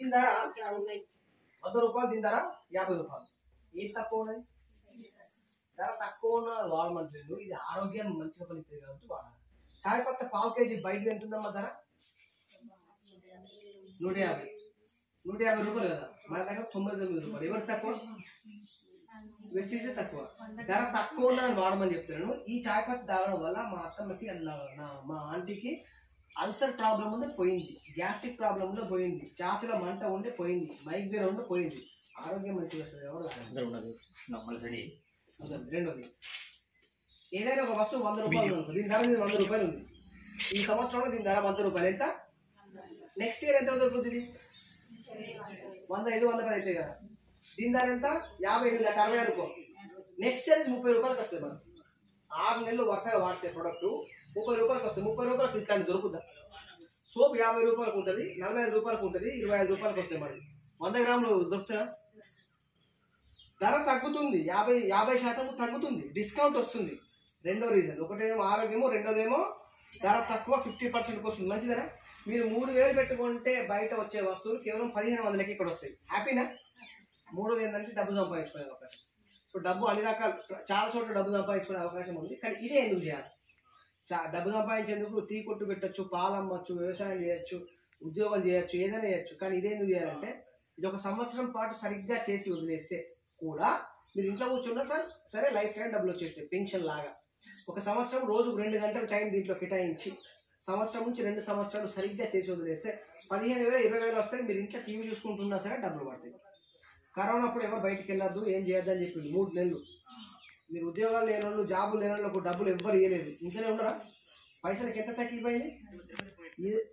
దీని ధర 100 రూపాయలు, దీని ధర 50 రూపాయలు. ఏది తక్కువ ఉన్నది? ధర తక్కువ ఉన్న వాడమంటలేదు. ఇది ఆరోగ్యాన్ని మంచిగా పనిస్తుంది కాబట్టి వాడాలి. చాయ్ పత్త పావు కేజీ బయట ఎంత ఉందమ్మా ధర? 150 రూపాయలు కదా, మన దగ్గర 99 రూపాయలు. ఎవరు తక్కువ? వెస్టీజే తక్కువ. ధర తక్కువ ఉన్నదని వాడమని చెప్తున్నాను. ఈ చాయ్ పత్తి తాగడం వల్ల మా అత్తమ్మకి మా ఆంటీకి అల్సర్ ప్రాబ్లం ఉంటే పోయింది, గ్యాస్ట్రిక్ ప్రాబ్లం ఉంటే పోయింది, ఛాతీలో మంట ఉంటే పోయింది, మైగ్రేన్ ఉంటే పోయింది. ఆరోగ్యం మంచిగా వస్తుంది. రెండోది, ఏదైనా ఒక వస్తువు 100 రూపాయలు ఉంది, దీని ధర 100 రూపాయలు ఉంది. ఈ సంవత్సరంలో దీని ధర 100 రూపాయలు. ఎంత? నెక్స్ట్ ఇయర్ ఎంత దొరుకుతుంది? 105, 110 అయితే కదా. దీని ధర ఎంత? 58, 60 అనుకో. నెక్స్ట్ ఇయర్ 30 రూపాయలకి వస్తుంది. మనం 6 నెలలు వరుసగా వాడితే ప్రొడక్ట్ 30 రూపాయలకి వస్తుంది. 30 రూపాయలకి ఇట్లాంటి దొరుకుద్దా? సోప్ 50 రూపాయలకు ఉంటుంది, 45 రూపాయలకు ఉంటుంది, 25 రూపాయలకు వస్తుంది. మరి 100 గ్రాములు దొరుకుతుందా? ధర తగ్గుతుంది, 50% తగ్గుతుంది, డిస్కౌంట్ వస్తుంది. రెండో రీజన్, ఒకటేమో ఆరోగ్యము, రెండోదేమో ధర తక్కువ, 50% వస్తుంది. మంచిదరా? మీరు 3000 పెట్టుకుంటే బయట వచ్చే వస్తువులు కేవలం 1500కి ఇక్కడ వస్తాయి. హ్యాపీనా? మూడోది ఏంటంటే డబ్బు సంపాదించుకునే అవకాశం. సో డబ్బు అన్ని రకాలు, చాలా చోట్ల డబ్బు సంపాదించుకునే అవకాశం ఉంది. కానీ ఇదే ఎందుకు చేయాలి? డబ్బు సంపాదించేందుకు టీ కొట్టు పెట్టచ్చు, పాలు అమ్మచ్చు, వ్యవసాయం చేయొచ్చు, ఉద్యోగం చేయొచ్చు, ఏదైనా చేయొచ్చు. కానీ ఇదే ఎందుకు చేయాలంటే, ఇది ఒక సంవత్సరం పాటు సరిగ్గా చేసి వదిలేస్తే కూడా మీరు ఇంట్లో కూర్చున్నా సరే లైఫ్ టైం డబ్బులు వచ్చేస్తాయి, పెన్షన్ లాగా. ఒక సంవత్సరం రోజుకు 2 గంటల టైం దీంట్లో కేటాయించి సంవత్సరం నుంచి 2 సంవత్సరాలు సరిగ్గా చేసి వదిలేస్తే 15,000, 20,000 వస్తాయి. మీరు ఇంట్లో టీవీ చూసుకుంటున్నా సరే డబ్బులు పడతాయి. కరోనా అప్పుడు ఎవరు బయటికి వెళ్ళొద్దు, ఏం చేయొద్దని చెప్పింది 3 నెలలు. మీరు ఉద్యోగాలు లేని వాళ్ళు, జాబులు లేని వాళ్ళకు డబ్బులు ఎవ్వరు ఇవ్వలేదు. ఇంట్లోనే ఉండరా? పైసలకి ఎంత తగ్గిపోయింది?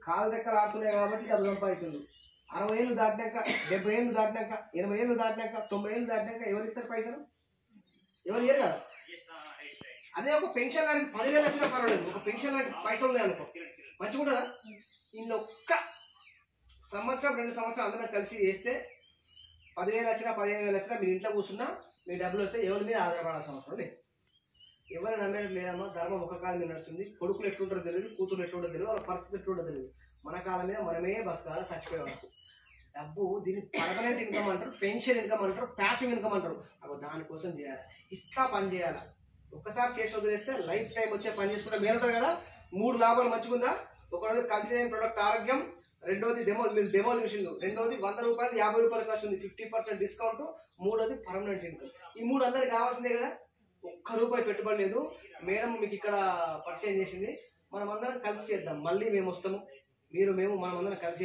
కాలు దగ్గర ఆడుతున్నాయి కాబట్టి డబ్బు సంపాదించింది. 60 ఏళ్ళు దాటినాక, 70 ఏళ్ళు దాటినాక, 80 ఏళ్ళు దాటినాక, 90 ఏళ్ళు దాటినాక ఎవరు ఇస్తారు పైసలు? ఎవరు ఇయ్యరు కదా. అదే ఒక పెన్షన్ లాంటి 10,000 వచ్చినా పర్వాలేదు, ఒక పెన్షన్ లాంటి పైసలు ఉన్నాయి అనుకో, మంచిగా ఉంటుందా? ఇన్ని ఒక్క సంవత్సరం 2 సంవత్సరాలు అందరం కలిసి చేస్తే 10,000 వచ్చినా 15,000 వచ్చినా మీరు ఇంట్లో కూర్చున్నా మీ డబ్బులు వస్తే ఎవరి మీద ఆధారపడాల్సిన అవసరం లేదు. ఎవరు నమ్మేది లేదమ్మా. ధర్మం ఒక కాలం మీద నడుస్తుంది. కొడుకులు ఎట్లుంటారో తెలియదు, కూతురు ఎట్లుంటారో తెలియదు, వాళ్ళ పరిస్థితి ఎట్లుంటో తెలియదు. మన కాలం మీద మనమే బతకాలి, చచ్చిపోయే వరకు. డబ్బు దీన్ని పర్మనెంట్ ఇన్కమ్ అంటారు, పెన్షన్ ఇన్కమ్ అంటారు, ప్యాసివ్ ఇన్కమ్ అంటారు. అవి దానికోసం చేయాలి, ఇట్లా పని చేయాలి. ఒక్కసారి చేసి వదిలేస్తే లైఫ్ టైం వచ్చే పని చేసుకుంటే మీరు ఉంటారు కదా. 3 లాభాలు మంచిగుందా? ఒకరోజు కల్తీ అయిన ప్రొడక్ట్ ఆరోగ్యం, రెండోది డెమోలిషన్, రెండోది 100 రూపాయలు 50 రూపాయలకి వస్తుంది, 50% డిస్కౌంట్, మూడోది పర్మనెంట్ ఇన్కమ్. ఈ 3 అందరికి కావాల్సిందే కదా. ₹1 పెట్టుబడి లేదు. మేడం మీకు ఇక్కడ పరిచయం చేసింది. మనం అందరం కలిసి చేద్దాం. మళ్ళీ మేము వస్తాము, మీరు మేము మనం అందరం కలిసి